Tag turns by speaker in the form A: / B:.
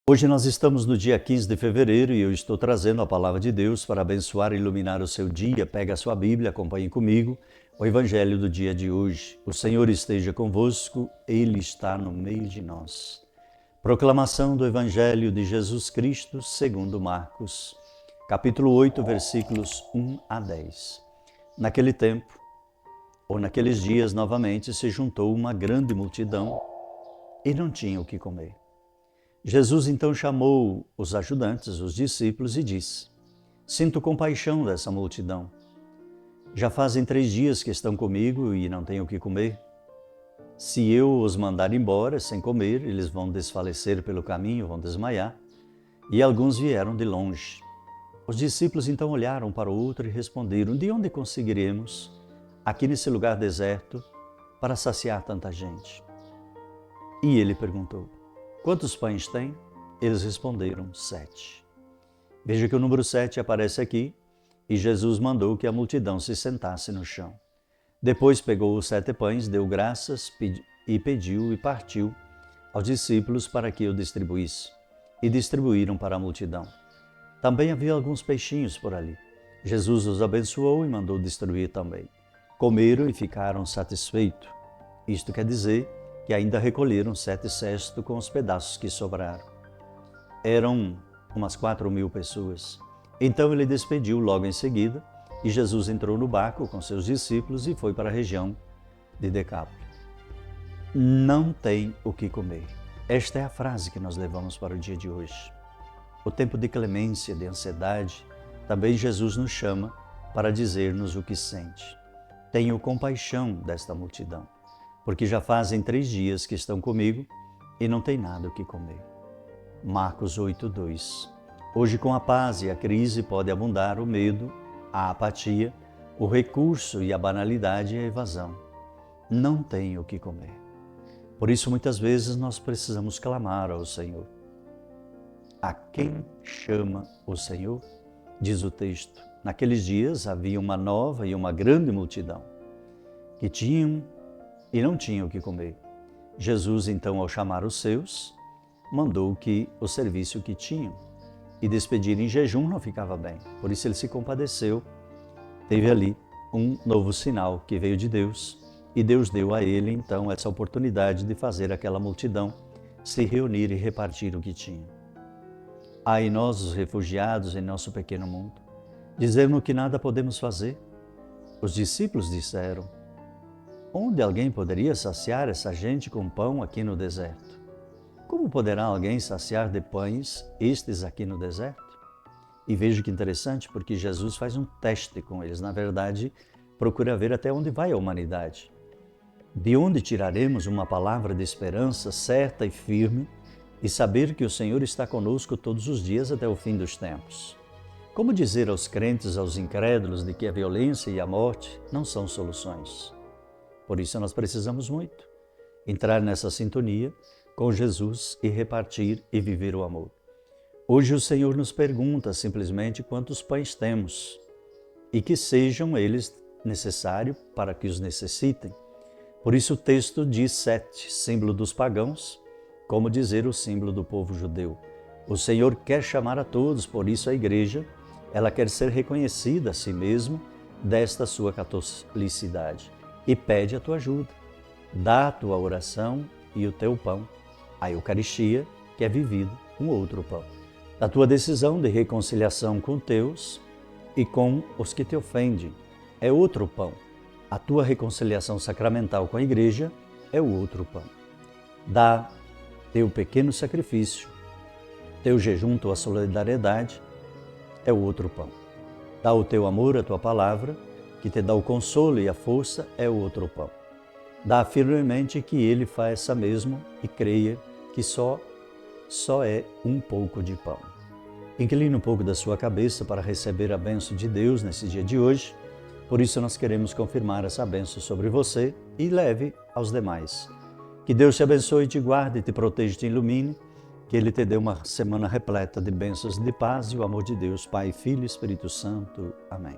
A: Hoje nós estamos no dia 15 de fevereiro e eu estou trazendo a palavra de Deus para abençoar e iluminar o seu dia. Pega a sua Bíblia, acompanhe comigo o Evangelho do dia de hoje. O Senhor esteja convosco, Ele está no meio de nós. Proclamação do Evangelho de Jesus Cristo segundo Marcos, capítulo 8, versículos 1 a 10. Naquele tempo, ou naqueles dias, novamente se juntou uma grande multidão e não tinha o que comer. Jesus então chamou os ajudantes, os discípulos, e disse: Sinto compaixão dessa multidão. Já fazem 3 dias que estão comigo e não têm o que comer. Se eu os mandar embora sem comer, eles vão desfalecer pelo caminho, vão desmaiar. E alguns vieram de longe. Os discípulos então olharam para o outro e responderam: De onde conseguiremos, aqui nesse lugar deserto, para saciar tanta gente? E ele perguntou: Quantos pães tem? Eles responderam: 7. Veja que o número 7 aparece aqui e Jesus mandou que a multidão se sentasse no chão. Depois pegou os 7 pães, deu graças e pediu e partiu aos discípulos para que o distribuísse. E distribuíram para a multidão. Também havia alguns peixinhos por ali. Jesus os abençoou e mandou distribuir também. Comeram e ficaram satisfeitos. Isto quer dizer que ainda recolheram 7 cestos com os pedaços que sobraram. Eram umas 4.000 pessoas. Então ele despediu logo em seguida e Jesus entrou no barco com seus discípulos e foi para a região de Decápolis. Não tem o que comer. Esta é a frase que nós levamos para o dia de hoje. O tempo de clemência, de ansiedade, também Jesus nos chama para dizer-nos o que sente. Tenho compaixão desta multidão, porque já fazem 3 dias que estão comigo e não tem nada o que comer. Marcos 8:2. Hoje, com a paz e a crise, pode abundar o medo, a apatia, o recurso e a banalidade e a evasão. Não tem o que comer. Por isso, muitas vezes, nós precisamos clamar ao Senhor. A quem chama o Senhor? Diz o texto. Naqueles dias havia uma nova e uma grande multidão que tinham e não tinham o que comer. Jesus, então, ao chamar os seus, mandou que o serviço que tinham e despedir em jejum não ficava bem. Por isso ele se compadeceu. Teve ali um novo sinal que veio de Deus e Deus deu a ele, então, essa oportunidade de fazer aquela multidão se reunir e repartir o que tinha. Há em nós, os refugiados, em nosso pequeno mundo, dizendo que nada podemos fazer. Os discípulos disseram: Onde alguém poderia saciar essa gente com pão aqui no deserto? Como poderá alguém saciar de pães estes aqui no deserto? E veja que interessante, porque Jesus faz um teste com eles. Na verdade, procura ver até onde vai a humanidade. De onde tiraremos uma palavra de esperança certa e firme e saber que o Senhor está conosco todos os dias até o fim dos tempos? Como dizer aos crentes, aos incrédulos, de que a violência e a morte não são soluções? Por isso nós precisamos muito entrar nessa sintonia com Jesus e repartir e viver o amor. Hoje o Senhor nos pergunta simplesmente quantos pães temos e que sejam eles necessários para que os necessitem. Por isso o texto diz 7, símbolo dos pagãos, como dizer o símbolo do povo judeu. O Senhor quer chamar a todos, por isso a igreja, ela quer ser reconhecida a si mesma desta sua catolicidade. E pede a tua ajuda. Dá a tua oração e o teu pão. A Eucaristia, que é vivido, um outro pão. A tua decisão de reconciliação com teus e com os que te ofendem é outro pão. A tua reconciliação sacramental com a igreja é o outro pão. Dá teu pequeno sacrifício, teu jejum, tua solidariedade é o outro pão. Dá o teu amor, a tua palavra, que te dá o consolo e a força, é o outro pão. Dá firmemente que Ele faça mesmo e creia que só é um pouco de pão. Incline um pouco da sua cabeça para receber a bênção de Deus nesse dia de hoje. Por isso nós queremos confirmar essa bênção sobre você e leve aos demais. Que Deus te abençoe, te guarde, te proteja, te ilumine. Que Ele te dê uma semana repleta de bênçãos de paz e o amor de Deus, Pai, Filho e Espírito Santo. Amém.